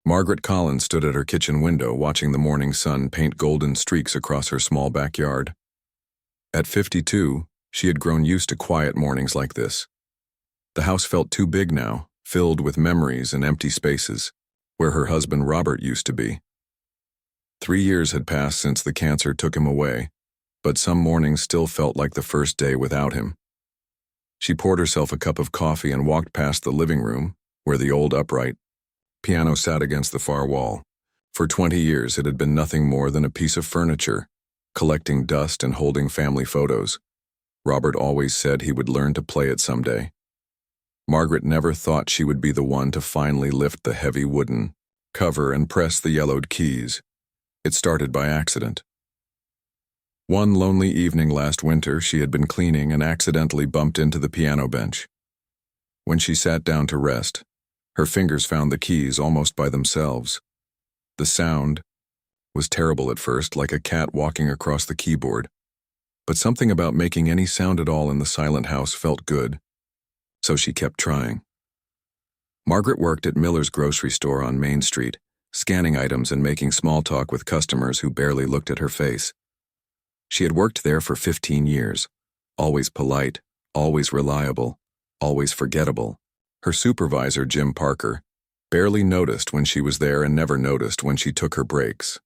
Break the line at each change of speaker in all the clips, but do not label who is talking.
Margaret Collins stood at her kitchen window watching the morning sun paint golden streaks across her small backyard. At 52, she had grown used to quiet mornings like this. The house felt too big now, filled with memories and empty spaces, where her husband Robert used to be. 3 years had passed since the cancer took him away, but some mornings still felt like the first day without him. She poured herself a cup of coffee and walked past the living room, where the old upright piano sat against the far wall. For 20 years it had been nothing more than a piece of furniture, collecting dust and holding family photos. Robert always said he would learn to play it someday. Margaret never thought she would be the one to finally lift the heavy wooden cover and press the yellowed keys. It started by accident. One lonely evening last winter, she had been cleaning and accidentally bumped into the piano bench. When she sat down to rest, her fingers found the keys almost by themselves. The sound was terrible at first, like a cat walking across the keyboard. But something about making any sound at all in the silent house felt good, so she kept trying. Margaret worked at Miller's grocery store on Main Street, scanning items and making small talk with customers who barely looked at her face. She had worked there for 15 years, always polite, always reliable, always forgettable. Her supervisor, Jim Parker, barely noticed when she was there and never noticed when she took her breaks.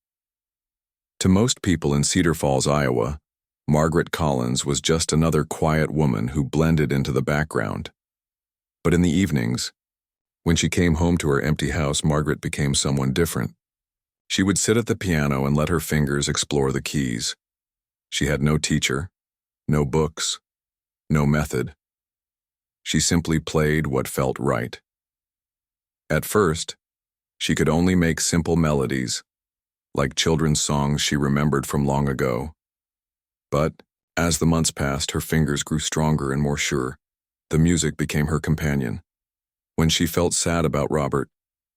To most people in Cedar Falls, Iowa, Margaret Collins was just another quiet woman who blended into the background. But in the evenings, when she came home to her empty house, Margaret became someone different. She would sit at the piano and let her fingers explore the keys. She had no teacher, no books, no method. She simply played what felt right. At first, she could only make simple melodies, like children's songs she remembered from long ago. But as the months passed, her fingers grew stronger and more sure. The music became her companion. When she felt sad about Robert,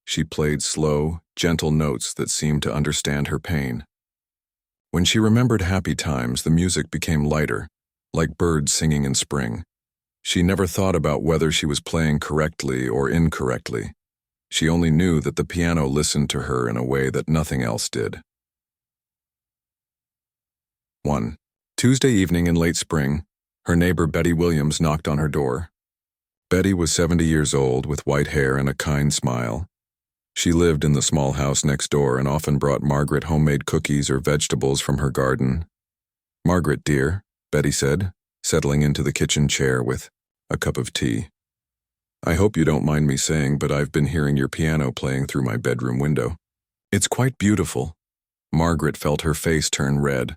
she played slow, gentle notes that seemed to understand her pain. When she remembered happy times, the music became lighter, like birds singing in spring. She never thought about whether she was playing correctly or incorrectly. She only knew that the piano listened to her in a way that nothing else did. 1. Tuesday evening in late spring, her neighbor Betty Williams knocked on her door. Betty was 70 years old with white hair and a kind smile. She lived in the small house next door and often brought Margaret homemade cookies or vegetables from her garden. "Margaret, dear," Betty said, settling into the kitchen chair with a cup of tea. "I hope you don't mind me saying, but I've been hearing your piano playing through my bedroom window. It's quite beautiful." Margaret felt her face turn red.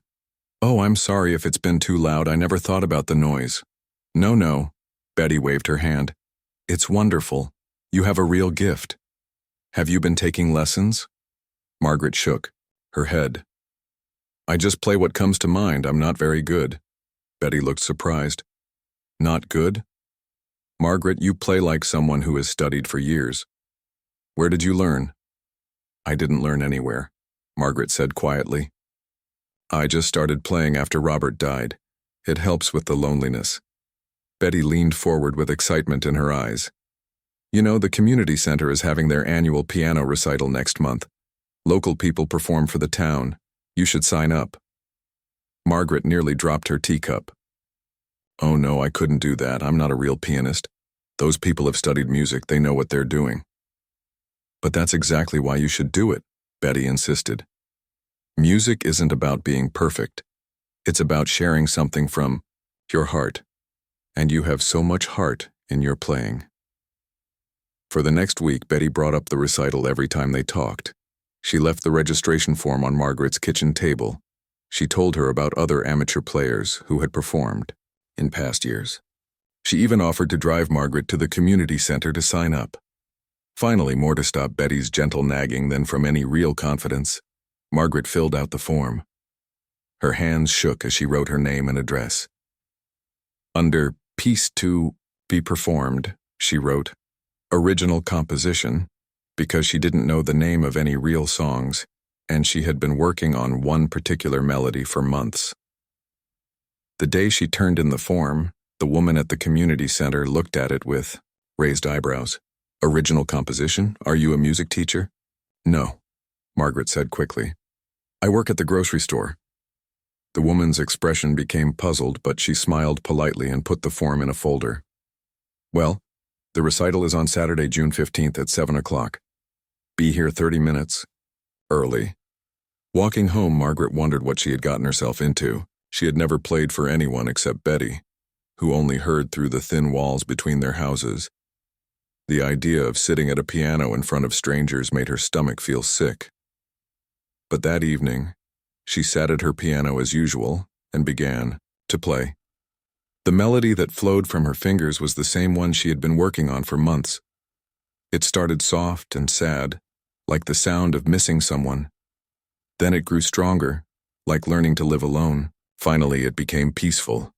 "Oh, I'm sorry if it's been too loud. I never thought about the noise." No, Betty waved her hand. "It's wonderful. You have a real gift. Have you been taking lessons?" Margaret shook her head. "I just play what comes to mind. I'm not very good." Betty looked surprised. "Not good?" "Margaret, you play like someone who has studied for years. Where did you learn?" "I didn't learn anywhere," Margaret said quietly. "I just started playing after Robert died. It helps with the loneliness." Betty leaned forward with excitement in her eyes. "You know, the community center is having their annual piano recital next month. Local people perform for the town. You should sign up." Margaret nearly dropped her teacup. "Oh no, I couldn't do that. I'm not a real pianist. Those people have studied music. They know what they're doing." "But that's exactly why you should do it," Betty insisted. "Music isn't about being perfect. It's about sharing something from your heart. And you have so much heart in your playing." For the next week, Betty brought up the recital every time they talked. She left the registration form on Margaret's kitchen table. She told her about other amateur players who had performed in past years. She even offered to drive Margaret to the community center to sign up. Finally, more to stop Betty's gentle nagging than from any real confidence, Margaret filled out the form. Her hands shook as she wrote her name and address. Under "Piece to be performed," she wrote, "Original composition," because she didn't know the name of any real songs, and she had been working on one particular melody for months. The day she turned in the form, the woman at the community center looked at it with raised eyebrows. "Original composition? Are you a music teacher?" No, Margaret said quickly. I work at the grocery store. The woman's expression became puzzled, but she smiled politely and put the form in a folder. Well, the recital is on Saturday, June 15th at 7 o'clock. Be here 30 minutes early. Walking home, Margaret wondered what she had gotten herself into. She had never played for anyone except Betty, who only heard through the thin walls between their houses. The idea of sitting at a piano in front of strangers made her stomach feel sick. But that evening, she sat at her piano as usual and began to play. The melody that flowed from her fingers was the same one she had been working on for months. It started soft and sad, like the sound of missing someone. Then it grew stronger, like learning to live alone. Finally, it became peaceful,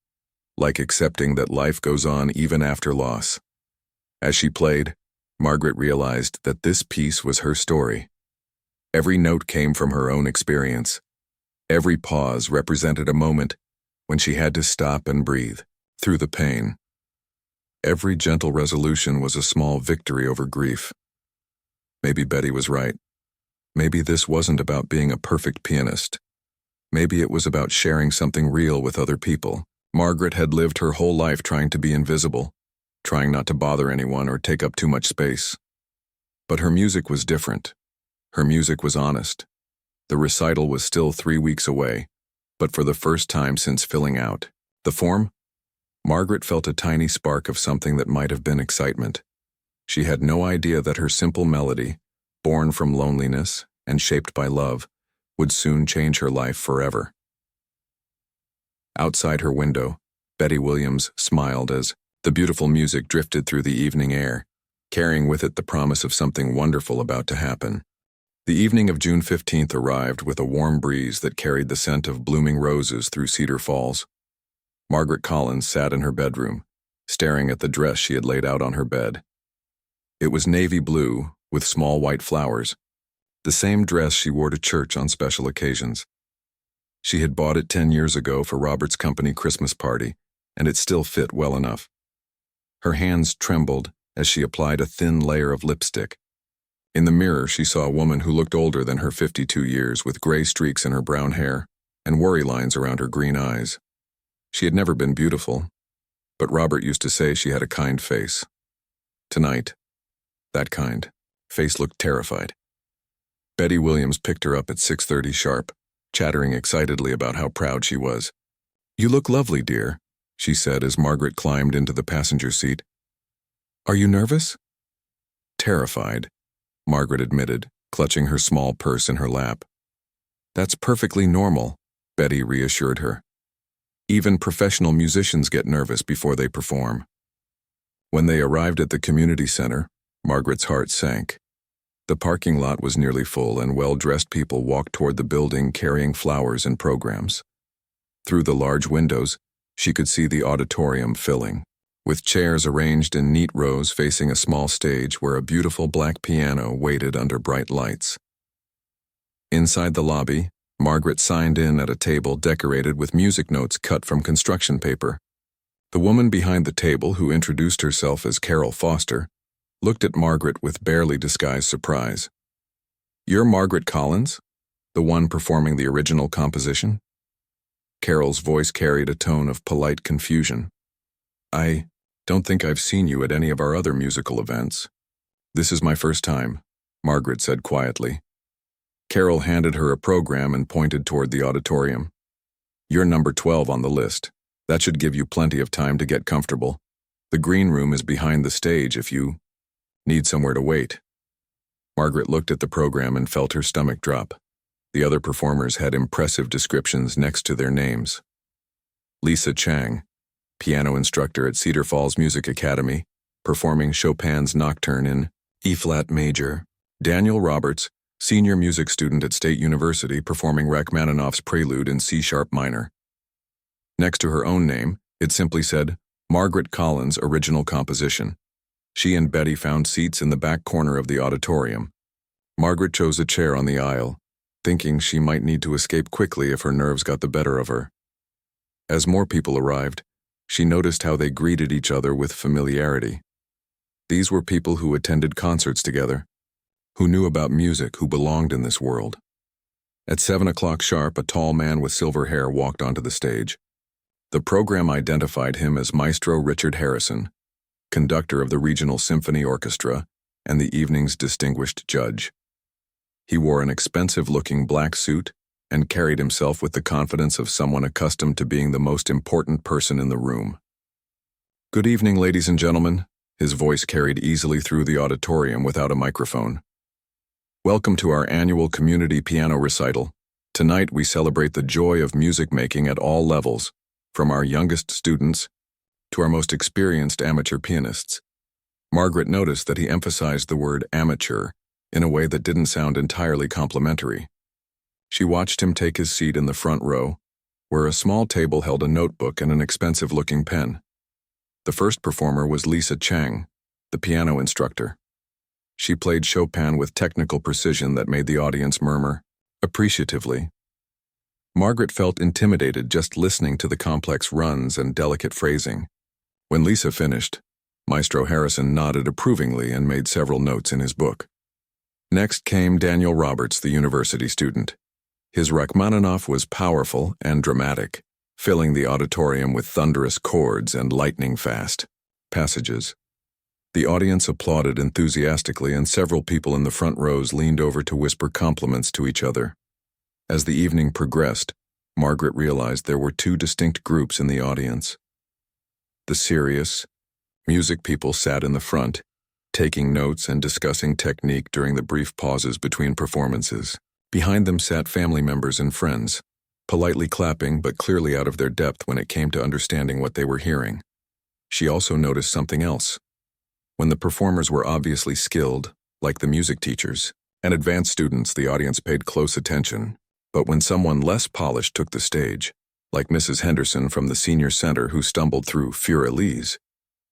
like accepting that life goes on even after loss. As she played, Margaret realized that this piece was her story. Every note came from her own experience. Every pause represented a moment when she had to stop and breathe through the pain. Every gentle resolution was a small victory over grief. Maybe Betty was right. Maybe this wasn't about being a perfect pianist. Maybe it was about sharing something real with other people. Margaret had lived her whole life trying to be invisible, trying not to bother anyone or take up too much space. But her music was different. Her music was honest. The recital was still 3 weeks away, but for the first time since filling out the form, Margaret felt a tiny spark of something that might have been excitement. She had no idea that her simple melody, born from loneliness and shaped by love, would soon change her life forever. Outside her window, Betty Williams smiled as the beautiful music drifted through the evening air, carrying with it the promise of something wonderful about to happen. The evening of June 15th arrived with a warm breeze that carried the scent of blooming roses through Cedar Falls. Margaret Collins sat in her bedroom, staring at the dress she had laid out on her bed. It was navy blue with small white flowers, the same dress she wore to church on special occasions. She had bought it 10 years ago for Robert's company Christmas party, and it still fit well enough. Her hands trembled as she applied a thin layer of lipstick. In the mirror, she saw a woman who looked older than her 52 years, with gray streaks in her brown hair and worry lines around her green eyes. She had never been beautiful, but Robert used to say she had a kind face. Tonight, that kind face looked terrified. Betty Williams picked her up at 6:30 sharp, chattering excitedly about how proud she was. "You look lovely, dear," she said as Margaret climbed into the passenger seat. "Are you nervous?" "Terrified," Margaret admitted, clutching her small purse in her lap. "That's perfectly normal," Betty reassured her. "Even professional musicians get nervous before they perform." When they arrived at the community center, Margaret's heart sank. The parking lot was nearly full, and well-dressed people walked toward the building carrying flowers and programs. Through the large windows, she could see the auditorium filling, with chairs arranged in neat rows facing a small stage where a beautiful black piano waited under bright lights. Inside the lobby, Margaret signed in at a table decorated with music notes cut from construction paper. The woman behind the table, who introduced herself as Carol Foster, looked at Margaret with barely disguised surprise. "You're Margaret Collins? The one performing the original composition?" Carol's voice carried a tone of polite confusion. "I don't think I've seen you at any of our other musical events. This is my first time," Margaret said quietly. Carol handed her a program and pointed toward the auditorium. "You're number 12 on the list. That should give you plenty of time to get comfortable. The green room is behind the stage if you need somewhere to wait." Margaret looked at the program and felt her stomach drop. The other performers had impressive descriptions next to their names. Lisa Chang, piano instructor at Cedar Falls Music Academy, performing Chopin's Nocturne in E-flat major. Daniel Roberts, senior music student at State University, performing Rachmaninoff's Prelude in C-sharp minor. Next to her own name, it simply said, "Margaret Collins, original composition." She and Betty found seats in the back corner of the auditorium. Margaret chose a chair on the aisle, thinking she might need to escape quickly if her nerves got the better of her. As more people arrived, she noticed how they greeted each other with familiarity. These were people who attended concerts together, who knew about music, who belonged in this world. At 7 o'clock sharp, a tall man with silver hair walked onto the stage. The program identified him as Maestro Richard Harrison, conductor of the Regional Symphony Orchestra and the evening's distinguished judge. He wore an expensive-looking black suit and carried himself with the confidence of someone accustomed to being the most important person in the room. "Good evening, ladies and gentlemen," his voice carried easily through the auditorium without a microphone. "Welcome to our annual community piano recital. Tonight we celebrate the joy of music making at all levels, from our youngest students to our most experienced amateur pianists." Margaret noticed that he emphasized the word amateur in a way that didn't sound entirely complimentary. She watched him take his seat in the front row, where a small table held a notebook and an expensive-looking pen. The first performer was Lisa Chang, the piano instructor. She played Chopin with technical precision that made the audience murmur appreciatively. Margaret felt intimidated just listening to the complex runs and delicate phrasing. When Lisa finished, Maestro Harrison nodded approvingly and made several notes in his book. Next came Daniel Roberts, the university student. His Rachmaninoff was powerful and dramatic, filling the auditorium with thunderous chords and lightning-fast passages. The audience applauded enthusiastically, and several people in the front rows leaned over to whisper compliments to each other. As the evening progressed, Margaret realized there were two distinct groups in the audience. The serious, music people sat in the front, taking notes and discussing technique during the brief pauses between performances. Behind them sat family members and friends, politely clapping but clearly out of their depth when it came to understanding what they were hearing. She also noticed something else. When the performers were obviously skilled, like the music teachers and advanced students, the audience paid close attention. But when someone less polished took the stage, like Mrs. Henderson from the senior center who stumbled through Fur Elise,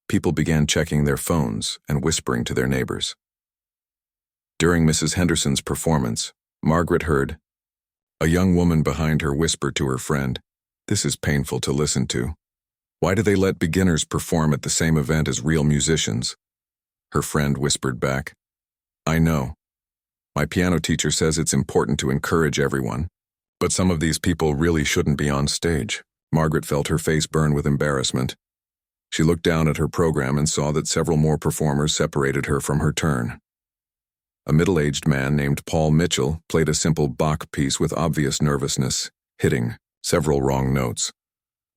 people began checking their phones and whispering to their neighbors. During Mrs. Henderson's performance, Margaret heard a young woman behind her whisper to her friend, "This is painful to listen to. Why do they let beginners perform at the same event as real musicians?" Her friend whispered back, "I know. My piano teacher says it's important to encourage everyone, but some of these people really shouldn't be on stage." Margaret felt her face burn with embarrassment. She looked down at her program and saw that several more performers separated her from her turn. A middle-aged man named Paul Mitchell played a simple Bach piece with obvious nervousness, hitting several wrong notes.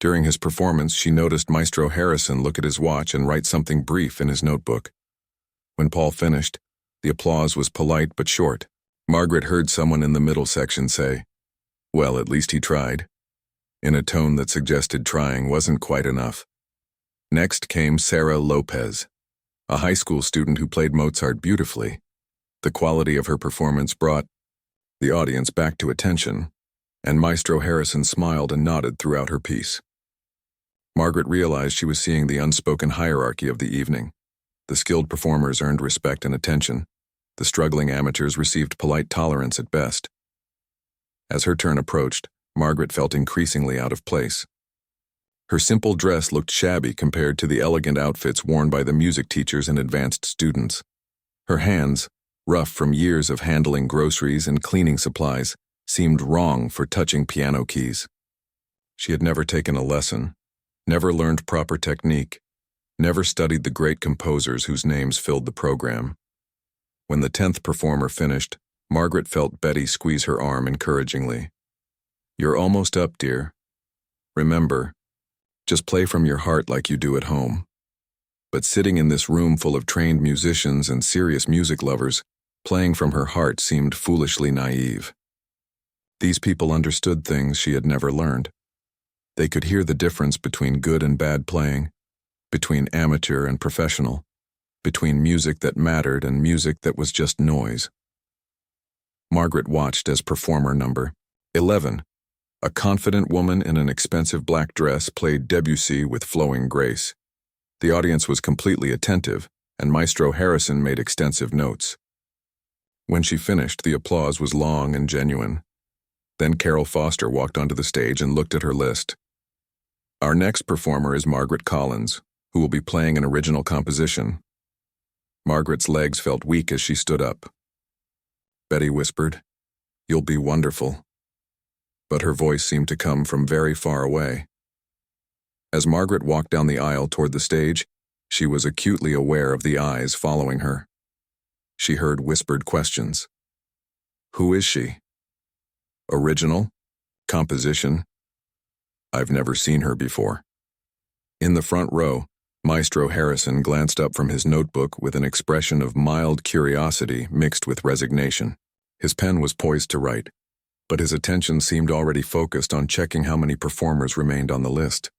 During his performance, she noticed Maestro Harrison look at his watch and write something brief in his notebook. When Paul finished, the applause was polite but short. Margaret heard someone in the middle section say, "Well, at least he tried," in a tone that suggested trying wasn't quite enough. Next came Sarah Lopez, a high school student who played Mozart beautifully. The quality of her performance brought the audience back to attention, and Maestro Harrison smiled and nodded throughout her piece. Margaret realized she was seeing the unspoken hierarchy of the evening. The skilled performers earned respect and attention. The struggling amateurs received polite tolerance at best. As her turn approached, Margaret felt increasingly out of place. Her simple dress looked shabby compared to the elegant outfits worn by the music teachers and advanced students. Her hands, rough from years of handling groceries and cleaning supplies, seemed wrong for touching piano keys. She had never taken a lesson, never learned proper technique, never studied the great composers whose names filled the program. When the 10th performer finished, Margaret felt Betty squeeze her arm encouragingly. "You're almost up, dear. Remember, just play from your heart like you do at home." But sitting in this room full of trained musicians and serious music lovers, playing from her heart seemed foolishly naive. These people understood things she had never learned. They could hear the difference between good and bad playing, between amateur and professional, between music that mattered and music that was just noise. Margaret watched as performer number 11, a confident woman in an expensive black dress, played Debussy with flowing grace. The audience was completely attentive, and Maestro Harrison made extensive notes. When she finished, the applause was long and genuine. Then Carol Foster walked onto the stage and looked at her list. "Our next performer is Margaret Collins, who will be playing an original composition." Margaret's legs felt weak as she stood up. Betty whispered. "You'll be wonderful." But her voice seemed to come from very far away. As Margaret walked down the aisle toward the stage, she was acutely aware of the eyes following her. She heard whispered questions. Who is she? Original? Composition? I've never seen her before. In the front row, Maestro Harrison glanced up from his notebook with an expression of mild curiosity mixed with resignation. His pen was poised to write, but his attention seemed already focused on checking how many performers remained on the list.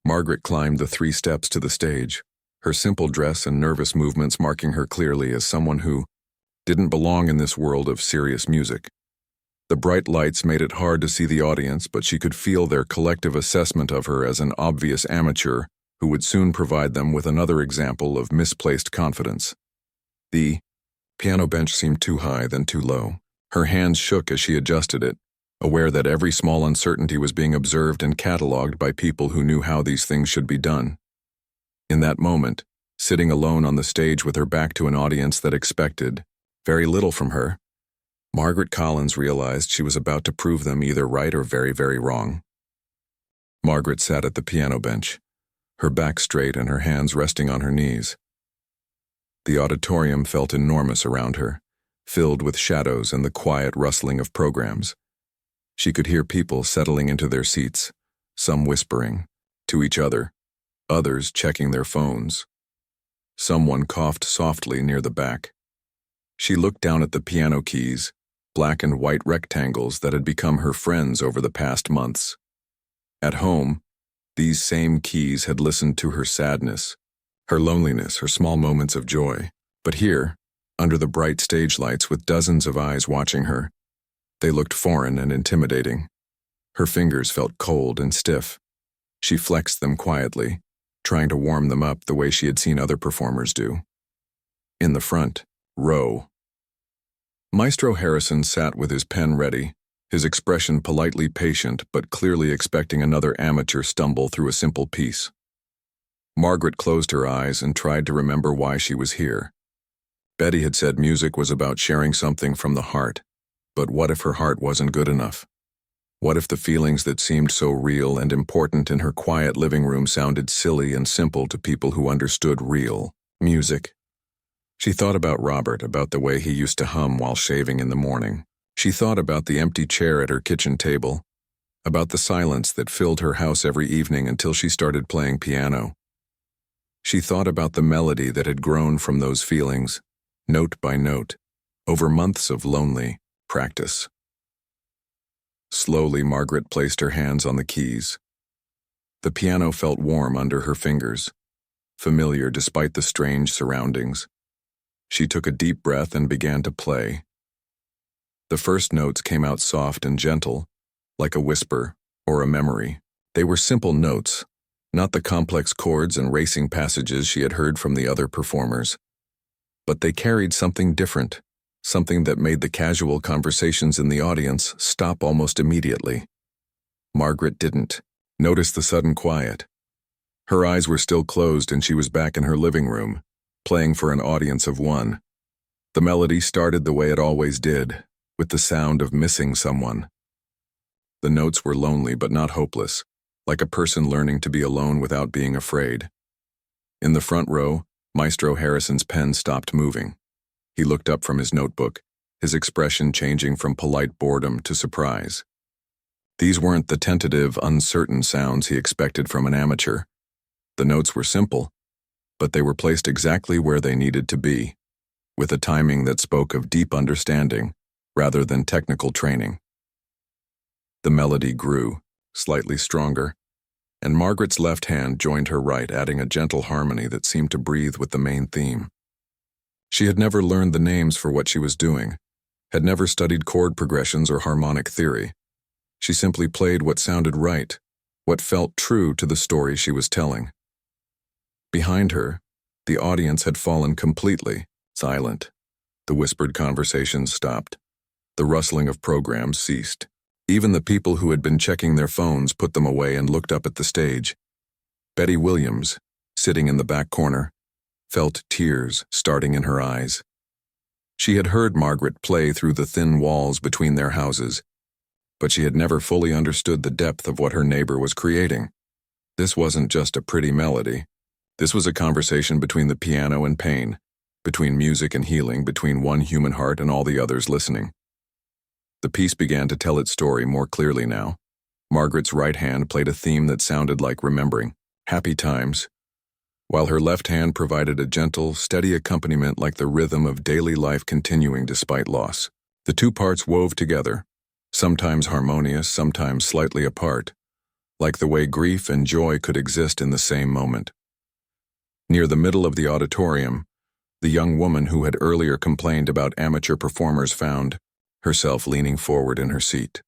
Margaret climbed the 3 steps to the stage, her simple dress and nervous movements marking her clearly as someone who didn't belong in this world of serious music. The bright lights made it hard to see the audience, but she could feel their collective assessment of her as an obvious amateur who would soon provide them with another example of misplaced confidence. The piano bench seemed too high, then too low. Her hands shook as she adjusted it, aware that every small uncertainty was being observed and catalogued by people who knew how these things should be done. In that moment, sitting alone on the stage with her back to an audience that expected very little from her, Margaret Collins realized she was about to prove them either right or very, very wrong. Margaret sat at the piano bench, her back straight and her hands resting on her knees. The auditorium felt enormous around her, filled with shadows and the quiet rustling of programs. She could hear people settling into their seats, some whispering to each other, others checking their phones. Someone coughed softly near the back. She looked down at the piano keys, black and white rectangles that had become her friends over the past months. At home, these same keys had listened to her sadness, her loneliness, her small moments of joy. But here, under the bright stage lights with dozens of eyes watching her, they looked foreign and intimidating. Her fingers felt cold and stiff. She flexed them quietly, trying to warm them up the way she had seen other performers do. In the front row, Maestro Harrison sat with his pen ready, his expression politely patient but clearly expecting another amateur stumble through a simple piece. Margaret closed her eyes and tried to remember why she was here. Betty had said music was about sharing something from the heart, but what if her heart wasn't good enough? What if the feelings that seemed so real and important in her quiet living room sounded silly and simple to people who understood real music? She thought about Robert, about the way he used to hum while shaving in the morning. She thought about the empty chair at her kitchen table, about the silence that filled her house every evening until she started playing piano. She thought about the melody that had grown from those feelings, note by note, over months of lonely practice. Slowly, Margaret placed her hands on the keys. The piano felt warm under her fingers, familiar despite the strange surroundings. She took a deep breath and began to play. The first notes came out soft and gentle, like a whisper or a memory. They were simple notes, not the complex chords and racing passages she had heard from the other performers. But they carried something different, something that made the casual conversations in the audience stop almost immediately. Margaret didn't notice the sudden quiet. Her eyes were still closed and she was back in her living room, playing for an audience of one. The melody started the way it always did, with the sound of missing someone. The notes were lonely but not hopeless, like a person learning to be alone without being afraid. In the front row, Maestro Harrison's pen stopped moving. He looked up from his notebook, his expression changing from polite boredom to surprise. These weren't the tentative, uncertain sounds he expected from an amateur. The notes were simple, but they were placed exactly where they needed to be, with a timing that spoke of deep understanding rather than technical training. The melody grew, slightly stronger, and Margaret's left hand joined her right, adding a gentle harmony that seemed to breathe with the main theme. She had never learned the names for what she was doing, had never studied chord progressions or harmonic theory. She simply played what sounded right, what felt true to the story she was telling. Behind her, the audience had fallen completely silent. The whispered conversations stopped. The rustling of programs ceased. Even the people who had been checking their phones put them away and looked up at the stage. Betty Williams, sitting in the back corner, felt tears starting in her eyes. She had heard Margaret play through the thin walls between their houses, but she had never fully understood the depth of what her neighbor was creating. This wasn't just a pretty melody. This was a conversation between the piano and pain, between music and healing, between one human heart and all the others listening. The piece began to tell its story more clearly now. Margaret's right hand played a theme that sounded like remembering, happy times, while her left hand provided a gentle, steady accompaniment like the rhythm of daily life continuing despite loss. The two parts wove together, sometimes harmonious, sometimes slightly apart, like the way grief and joy could exist in the same moment. Near the middle of the auditorium, the young woman who had earlier complained about amateur performers found herself leaning forward in her seat.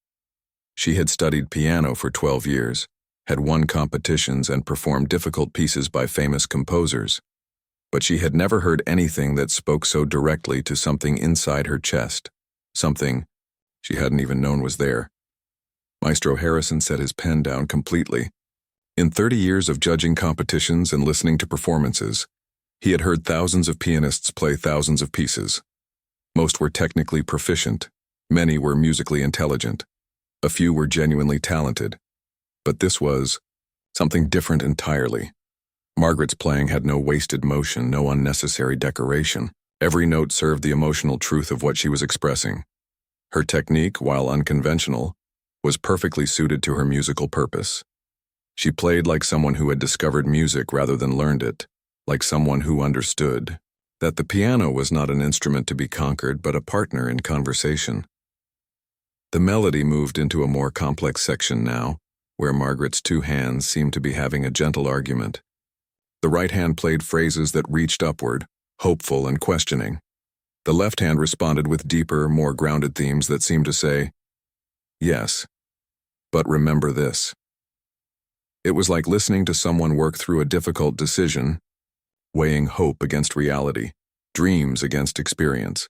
She had studied piano for 12 years, had won competitions and performed difficult pieces by famous composers, but she had never heard anything that spoke so directly to something inside her chest, something she hadn't even known was there. Maestro Harrison set his pen down completely. In 30 years of judging competitions and listening to performances, he had heard thousands of pianists play thousands of pieces. Most were technically proficient, many were musically intelligent, a few were genuinely talented. But this was something different entirely. Margaret's playing had no wasted motion, no unnecessary decoration. Every note served the emotional truth of what she was expressing. Her technique, while unconventional, was perfectly suited to her musical purpose. She played like someone who had discovered music rather than learned it, like someone who understood that the piano was not an instrument to be conquered but a partner in conversation. The melody moved into a more complex section now, where Margaret's two hands seemed to be having a gentle argument. The right hand played phrases that reached upward, hopeful and questioning. The left hand responded with deeper, more grounded themes that seemed to say, "Yes, but remember this." It was like listening to someone work through a difficult decision, weighing hope against reality, dreams against experience.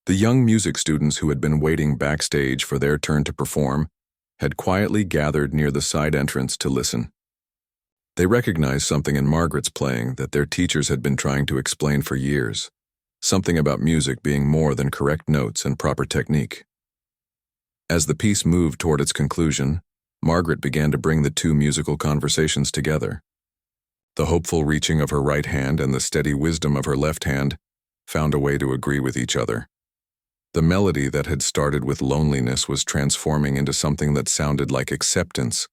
The young music students who had been waiting backstage for their turn to perform had quietly gathered near the side entrance to listen. They recognized something in Margaret's playing that their teachers had been trying to explain for years, something about music being more than correct notes and proper technique. As the piece moved toward its conclusion, Margaret began to bring the two musical conversations together. The hopeful reaching of her right hand and the steady wisdom of her left hand found a way to agree with each other. The melody that had started with loneliness was transforming into something that sounded like acceptance,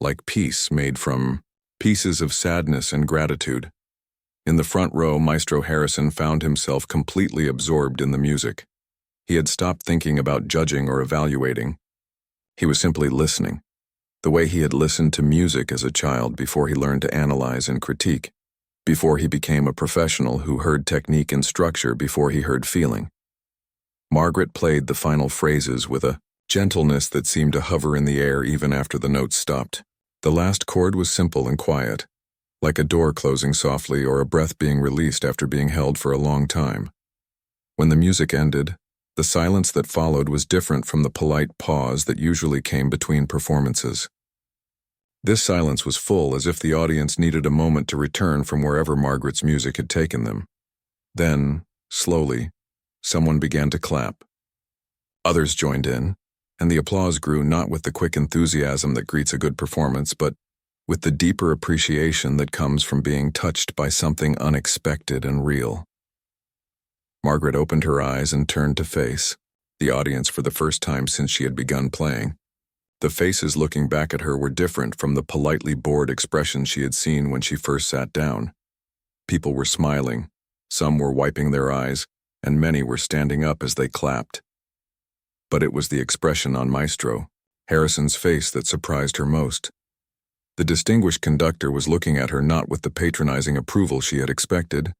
like peace made from pieces of sadness and gratitude. In the front row, Maestro Harrison found himself completely absorbed in the music. He had stopped thinking about judging or evaluating. He was simply listening, the way he had listened to music as a child before he learned to analyze and critique, before he became a professional who heard technique and structure before he heard feeling. Margaret played the final phrases with a gentleness that seemed to hover in the air even after the notes stopped. The last chord was simple and quiet, like a door closing softly or a breath being released after being held for a long time. When the music ended, the silence that followed was different from the polite pause that usually came between performances. This silence was full, as if the audience needed a moment to return from wherever Margaret's music had taken them. Then, slowly, someone began to clap. Others joined in, and the applause grew not with the quick enthusiasm that greets a good performance, but with the deeper appreciation that comes from being touched by something unexpected and real. Margaret opened her eyes and turned to face the audience for the first time since she had begun playing. The faces looking back at her were different from the politely bored expression she had seen when she first sat down. People were smiling, some were wiping their eyes, and many were standing up as they clapped. But it was the expression on Maestro Harrison's face that surprised her most. The distinguished conductor was looking at her not with the patronizing approval she had expected,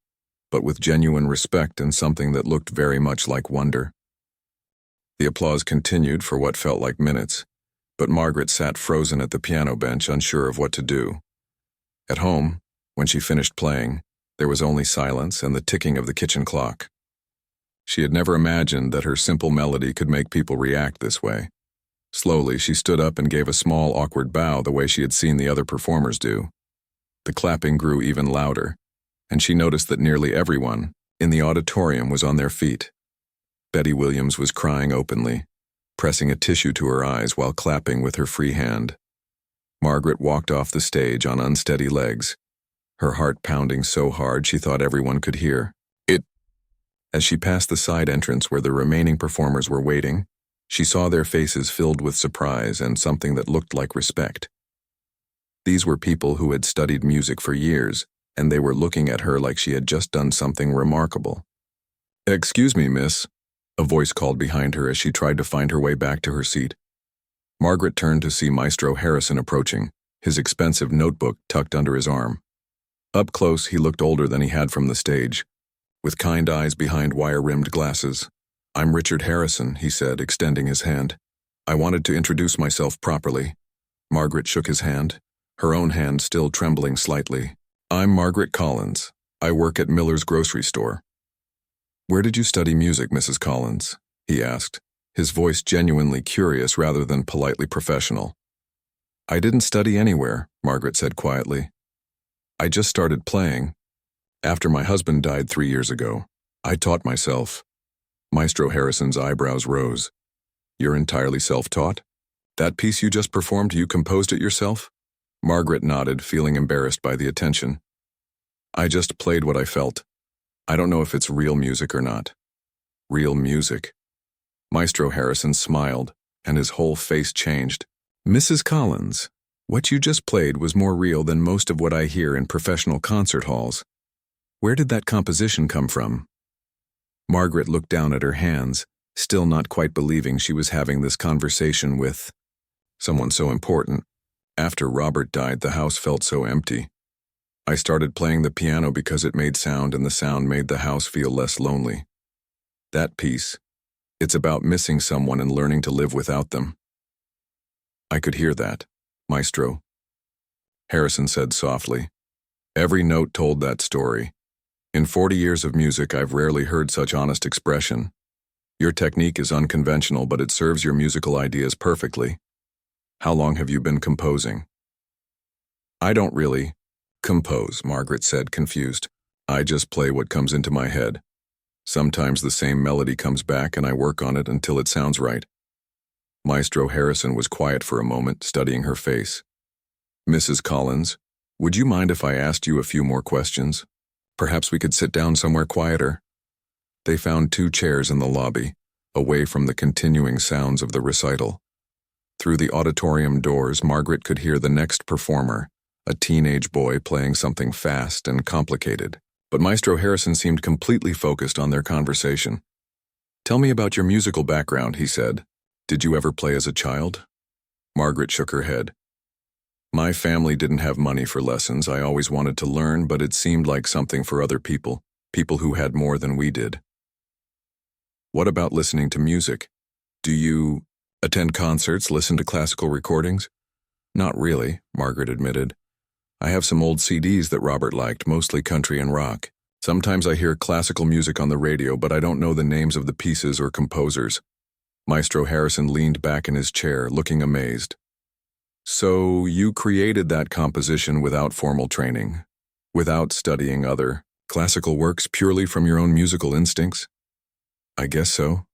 but with genuine respect and something that looked very much like wonder. The applause continued for what felt like minutes, but Margaret sat frozen at the piano bench, unsure of what to do. At home, when she finished playing, there was only silence and the ticking of the kitchen clock. She had never imagined that her simple melody could make people react this way. Slowly, she stood up and gave a small, awkward bow the way she had seen the other performers do. The clapping grew even louder, and she noticed that nearly everyone, in the auditorium was on their feet. Betty Williams was crying openly, pressing a tissue to her eyes while clapping with her free hand. Margaret walked off the stage on unsteady legs, her heart pounding so hard she thought everyone could hear. As she passed the side entrance where the remaining performers were waiting, she saw their faces filled with surprise and something that looked like respect. These were people who had studied music for years, and they were looking at her like she had just done something remarkable. "Excuse me, miss," a voice called behind her as she tried to find her way back to her seat. Margaret turned to see Maestro Harrison approaching, his expensive notebook tucked under his arm. Up close, he looked older than he had from the stage, with kind eyes behind wire-rimmed glasses. "I'm Richard Harrison," he said, extending his hand. "I wanted to introduce myself properly." Margaret shook his hand, her own hand still trembling slightly. "I'm Margaret Collins. I work at Miller's grocery store." "Where did you study music, Mrs. Collins?" he asked, his voice genuinely curious rather than politely professional. "I didn't study anywhere," Margaret said quietly. "I just started playing. After my husband died 3 years ago, I taught myself." Maestro Harrison's eyebrows rose. "You're entirely self-taught? That piece you just performed, you composed it yourself?" Margaret nodded, feeling embarrassed by the attention. "I just played what I felt. I don't know if it's real music or not." "Real music?" Maestro Harrison smiled, and his whole face changed. "Mrs. Collins, what you just played was more real than most of what I hear in professional concert halls. Where did that composition come from?" Margaret looked down at her hands, still not quite believing she was having this conversation with someone so important. "After Robert died, the house felt so empty. I started playing the piano because it made sound, and the sound made the house feel less lonely. That piece, it's about missing someone and learning to live without them." "I could hear that, Maestro," Harrison said softly. "Every note told that story. In 40 years of music, I've rarely heard such honest expression. Your technique is unconventional, but it serves your musical ideas perfectly. How long have you been composing?" "I don't really compose," Margaret said, confused. "I just play what comes into my head. Sometimes the same melody comes back and I work on it until it sounds right." Maestro Harrison was quiet for a moment, studying her face. "Mrs. Collins, would you mind if I asked you a few more questions? Perhaps we could sit down somewhere quieter." They found 2 chairs in the lobby, away from the continuing sounds of the recital. Through the auditorium doors, Margaret could hear the next performer, a teenage boy playing something fast and complicated. But Maestro Harrison seemed completely focused on their conversation. "Tell me about your musical background," he said. "Did you ever play as a child?" Margaret shook her head. "My family didn't have money for lessons. I always wanted to learn, but it seemed like something for other people who had more than we did." "What about listening to music? Do you attend concerts, listen to classical recordings?" "Not really," Margaret admitted. "I have some old CDs that Robert liked, mostly country and rock. Sometimes I hear classical music on the radio, but I don't know the names of the pieces or composers." Maestro Harrison leaned back in his chair, looking amazed. "So you created that composition without formal training, without studying other classical works, purely from your own musical instincts?" "I guess so,"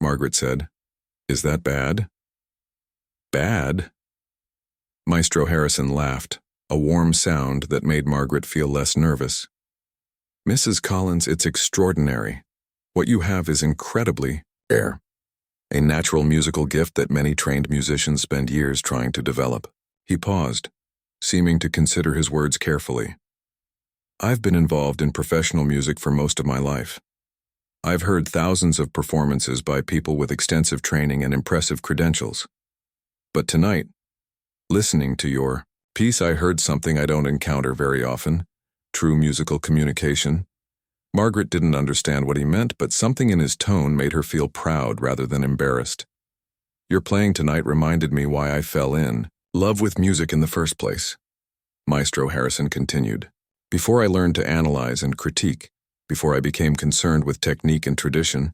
Margaret said. "Is that bad?" "Bad?" Maestro Harrison laughed, a warm sound that made Margaret feel less nervous. "Mrs. Collins, it's extraordinary. What you have is incredibly rare. A natural musical gift that many trained musicians spend years trying to develop." He paused, seeming to consider his words carefully. "I've been involved in professional music for most of my life. I've heard thousands of performances by people with extensive training and impressive credentials. But tonight, listening to your piece, I heard something I don't encounter very often: true musical communication." Margaret didn't understand what he meant, but something in his tone made her feel proud rather than embarrassed. "Your playing tonight reminded me why I fell in love with music in the first place," Maestro Harrison continued. "Before I learned to analyze and critique, before I became concerned with technique and tradition,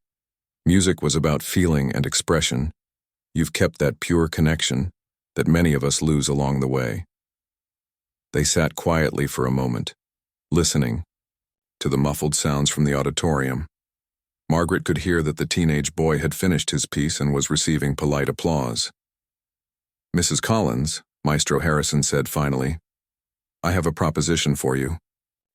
music was about feeling and expression. You've kept that pure connection that many of us lose along the way." They sat quietly for a moment, listening, to the muffled sounds from the auditorium. Margaret could hear that the teenage boy had finished his piece and was receiving polite applause. "Mrs. Collins," Maestro Harrison said finally, "I have a proposition for you.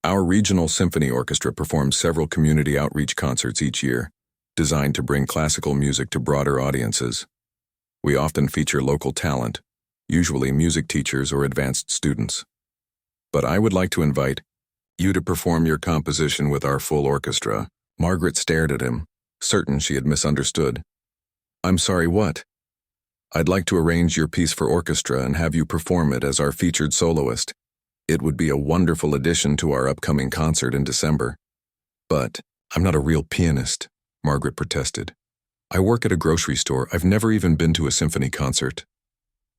Our regional symphony orchestra performs several community outreach concerts each year, designed to bring classical music to broader audiences. We often feature local talent, usually music teachers or advanced students. But I would like to invite you to perform your composition with our full orchestra." Margaret stared at him, certain she had misunderstood. "I'm sorry, what?" "I'd like to arrange your piece for orchestra and have you perform it as our featured soloist. It would be a wonderful addition to our upcoming concert in December." "But I'm not a real pianist," Margaret protested. "I work at a grocery store. I've never even been to a symphony concert."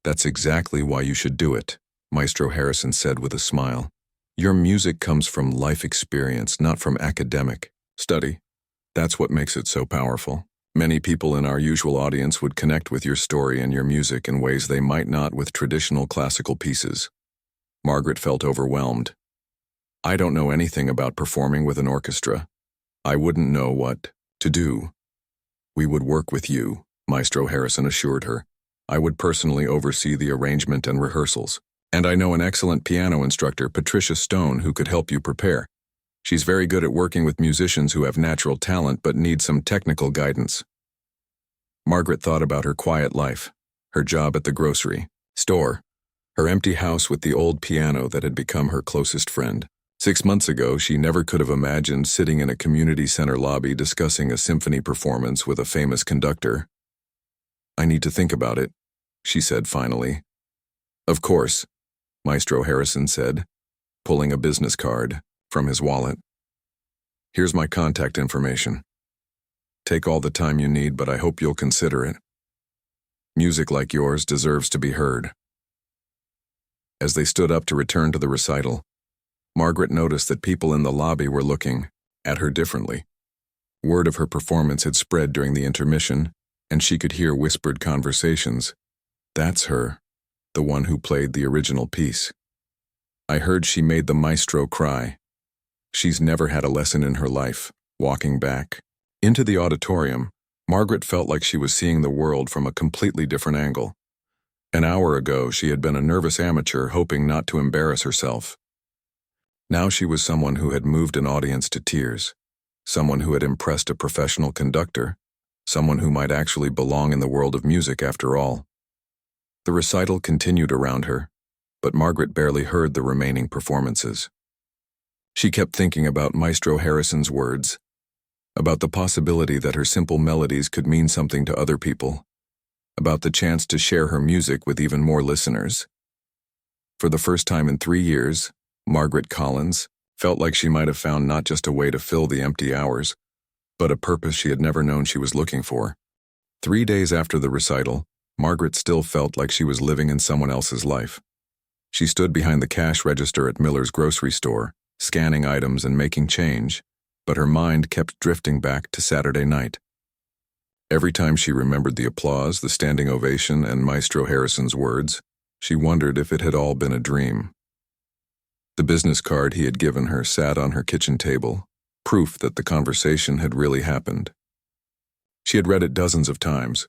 "That's exactly why you should do it," Maestro Harrison said with a smile. "Your music comes from life experience, not from academic study. That's what makes it so powerful. Many people in our usual audience would connect with your story and your music in ways they might not with traditional classical pieces." Margaret felt overwhelmed. "I don't know anything about performing with an orchestra. I wouldn't know what to do." "We would work with you," Maestro Harrison assured her. "I would personally oversee the arrangement and rehearsals. And I know an excellent piano instructor, Patricia Stone, who could help you prepare. She's very good at working with musicians who have natural talent but need some technical guidance." Margaret thought about her quiet life, her job at the grocery store, her empty house with the old piano that had become her closest friend. 6 months ago, she never could have imagined sitting in a community center lobby discussing a symphony performance with a famous conductor. "I need to think about it," she said finally. "Of course," Maestro Harrison said, pulling a business card from his wallet. "Here's my contact information. Take all the time you need, but I hope you'll consider it. Music like yours deserves to be heard." As they stood up to return to the recital, Margaret noticed that people in the lobby were looking at her differently. Word of her performance had spread during the intermission, and she could hear whispered conversations. "That's her, the one who played the original piece. I heard she made the maestro cry. She's never had a lesson in her life." Walking back into the auditorium, Margaret felt like she was seeing the world from a completely different angle. An hour ago, she had been a nervous amateur hoping not to embarrass herself. Now she was someone who had moved an audience to tears, someone who had impressed a professional conductor, someone who might actually belong in the world of music after all. The recital continued around her, but Margaret barely heard the remaining performances. She kept thinking about Maestro Harrison's words, about the possibility that her simple melodies could mean something to other people, about the chance to share her music with even more listeners. For the first time in 3 years, Margaret Collins felt like she might have found not just a way to fill the empty hours, but a purpose she had never known she was looking for. 3 days after the recital, Margaret still felt like she was living in someone else's life. She stood behind the cash register at Miller's grocery store, scanning items and making change, but her mind kept drifting back to Saturday night. Every time she remembered the applause, the standing ovation, and Maestro Harrison's words, she wondered if it had all been a dream. The business card he had given her sat on her kitchen table, proof that the conversation had really happened. She had read it dozens of times.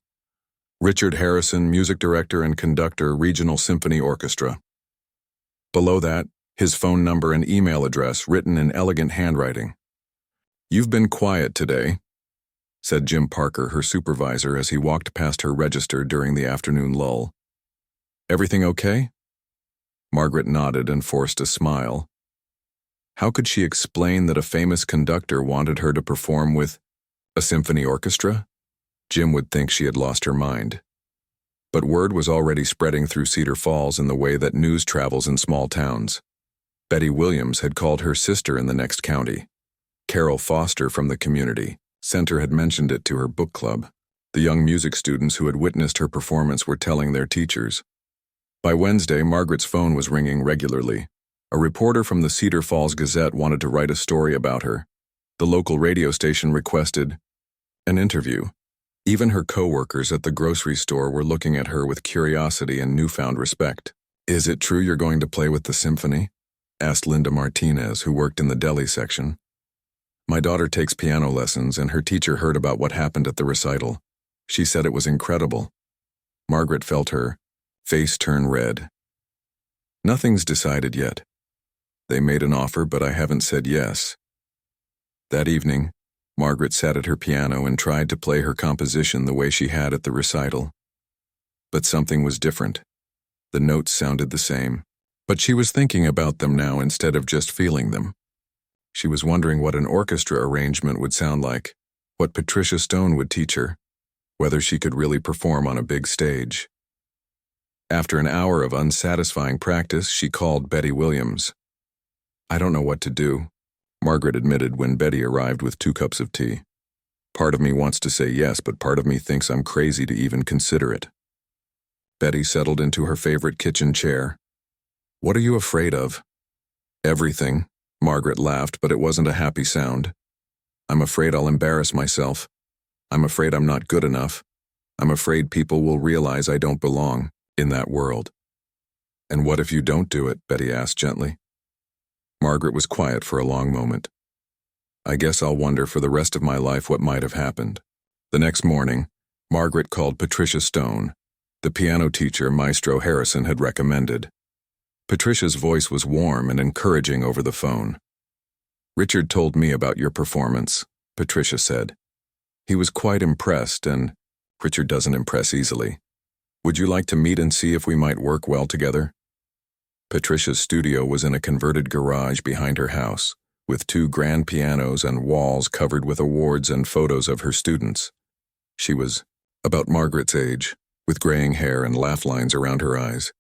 Richard Harrison, music director and conductor, Regional Symphony Orchestra. Below that, his phone number and email address written in elegant handwriting. "You've been quiet today," said Jim Parker, her supervisor, as he walked past her register during the afternoon lull. "Everything okay?" Margaret nodded and forced a smile. How could she explain that a famous conductor wanted her to perform with a symphony orchestra? Jim would think she had lost her mind. But word was already spreading through Cedar Falls in the way that news travels in small towns. Betty Williams had called her sister in the next county. Carol Foster from the community center had mentioned it to her book club. The young music students who had witnessed her performance were telling their teachers. By Wednesday, Margaret's phone was ringing regularly. A reporter from the Cedar Falls Gazette wanted to write a story about her. The local radio station requested an interview. Even her co-workers at the grocery store were looking at her with curiosity and newfound respect. "Is it true you're going to play with the symphony?" asked Linda Martinez, who worked in the deli section. My daughter takes piano lessons, and her teacher heard about what happened at the recital. She said it was incredible. Margaret felt her face turn red. Nothing's decided yet. They made an offer, but I haven't said yes. That evening, Margaret sat at her piano and tried to play her composition the way she had at the recital. But something was different. The notes sounded the same, but she was thinking about them now instead of just feeling them. She was wondering what an orchestra arrangement would sound like, what Patricia Stone would teach her, whether she could really perform on a big stage. After an hour of unsatisfying practice, she called Betty Williams. "I don't know what to do," Margaret admitted when Betty arrived with 2 cups of tea. "Part of me wants to say yes, but part of me thinks I'm crazy to even consider it." Betty settled into her favorite kitchen chair. "What are you afraid of?" "Everything," Margaret laughed, but it wasn't a happy sound. "I'm afraid I'll embarrass myself. I'm afraid I'm not good enough. I'm afraid people will realize I don't belong in that world." "And what if you don't do it?" Betty asked gently. Margaret was quiet for a long moment. "I guess I'll wonder for the rest of my life what might have happened." The next morning, Margaret called Patricia Stone, the piano teacher Maestro Harrison had recommended. Patricia's voice was warm and encouraging over the phone. "Richard told me about your performance," Patricia said. "He was quite impressed, and Richard doesn't impress easily. Would you like to meet and see if we might work well together?" Patricia's studio was in a converted garage behind her house, with 2 grand pianos and walls covered with awards and photos of her students. She was about Margaret's age, with graying hair and laugh lines around her eyes.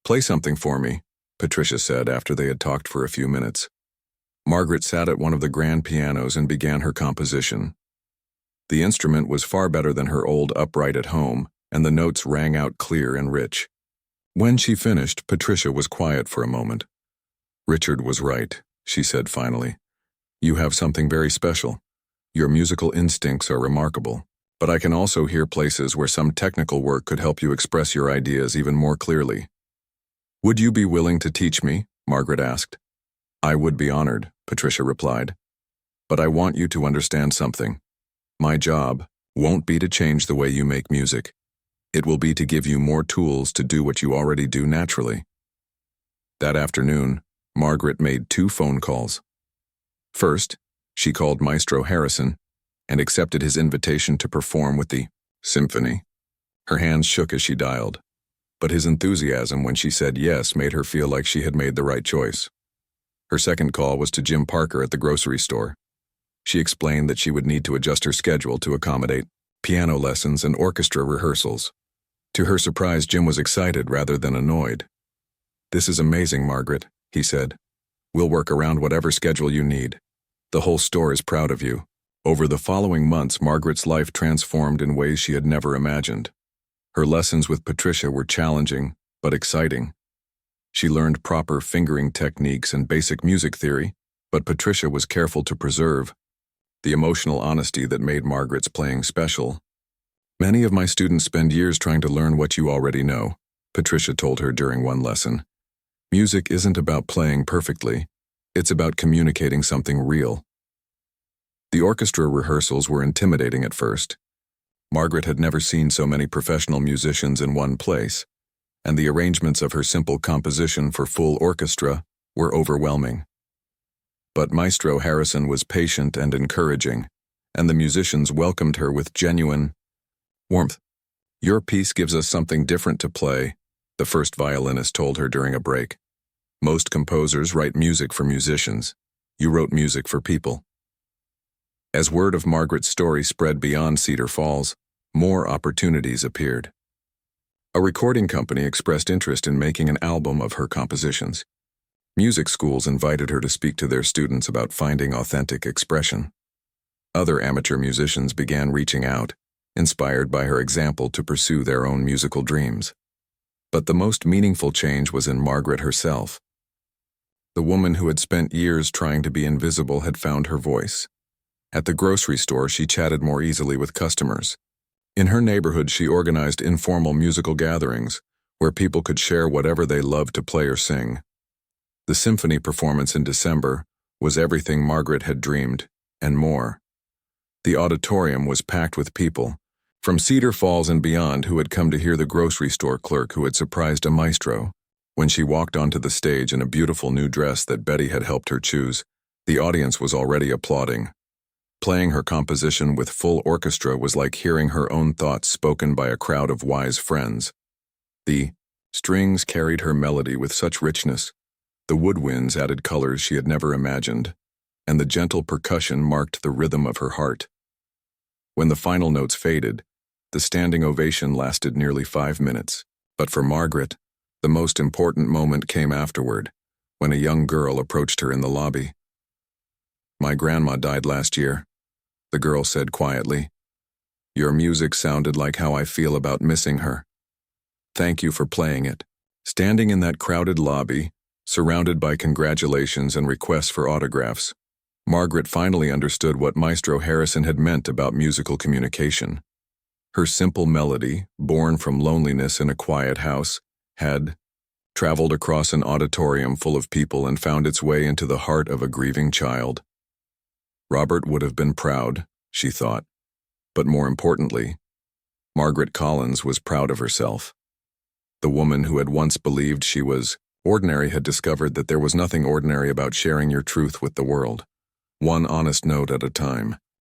"Play something for me," Patricia said after they had talked for a few minutes. Margaret sat at one of the grand pianos and began her composition. The instrument was far better than her old upright at home, and the notes rang out clear and rich. When she finished, Patricia was quiet for a moment. "Richard was right," she said finally. "You have something very special. Your musical instincts are remarkable, but I can also hear places where some technical work could help you express your ideas even more clearly." "Would you be willing to teach me?" Margaret asked. "I would be honored," Patricia replied. "But I want you to understand something. My job won't be to change the way you make music. It will be to give you more tools to do what you already do naturally." That afternoon, Margaret made 2 phone calls. First, she called Maestro Harrison and accepted his invitation to perform with the symphony. Her hands shook as she dialed, but his enthusiasm when she said yes made her feel like she had made the right choice. Her second call was to Jim Parker at the grocery store. She explained that she would need to adjust her schedule to accommodate piano lessons and orchestra rehearsals. To her surprise, Jim was excited rather than annoyed. "This is amazing, Margaret," he said. "We'll work around whatever schedule you need. The whole store is proud of you." Over the following months, Margaret's life transformed in ways she had never imagined. Her lessons with Patricia were challenging, but exciting. She learned proper fingering techniques and basic music theory, but Patricia was careful to preserve the emotional honesty that made Margaret's playing special. "Many of my students spend years trying to learn what you already know," Patricia told her during one lesson. "Music isn't about playing perfectly. It's about communicating something real." The orchestra rehearsals were intimidating at first. Margaret had never seen so many professional musicians in one place, and the arrangements of her simple composition for full orchestra were overwhelming. But Maestro Harrison was patient and encouraging, and the musicians welcomed her with genuine warmth. "Your piece gives us something different to play," the first violinist told her during a break. "Most composers write music for musicians. You wrote music for people." As word of Margaret's story spread beyond Cedar Falls, more opportunities appeared. A recording company expressed interest in making an album of her compositions. Music schools invited her to speak to their students about finding authentic expression. Other amateur musicians began reaching out, inspired by her example to pursue their own musical dreams. But the most meaningful change was in Margaret herself. The woman who had spent years trying to be invisible had found her voice. At the grocery store, she chatted more easily with customers. In her neighborhood, she organized informal musical gatherings where people could share whatever they loved to play or sing. The symphony performance in December was everything Margaret had dreamed. and more. The auditorium was packed with people, from Cedar Falls and beyond, who had come to hear the grocery store clerk who had surprised a maestro. When she walked onto the stage in a beautiful new dress that Betty had helped her choose, the audience was already applauding. Playing her composition with full orchestra was like hearing her own thoughts spoken by a crowd of wise friends. The strings carried her melody with such richness, the woodwinds added colors she had never imagined, and the gentle percussion marked the rhythm of her heart. When the final notes faded, the standing ovation lasted nearly 5 minutes. But for Margaret, the most important moment came afterward, when a young girl approached her in the lobby. "My grandma died last year," the girl said quietly. "Your music sounded like how I feel about missing her. Thank you for playing it." Standing in that crowded lobby, surrounded by congratulations and requests for autographs, Margaret finally understood what Maestro Harrison had meant about musical communication. Her simple melody, born from loneliness in a quiet house, had traveled across an auditorium full of people and found its way into the heart of a grieving child. Robert would have been proud, she thought, but more importantly, Margaret Collins was proud of herself. The woman who had once believed she was ordinary had discovered that there was nothing ordinary about sharing your truth with the world, one honest note at a time.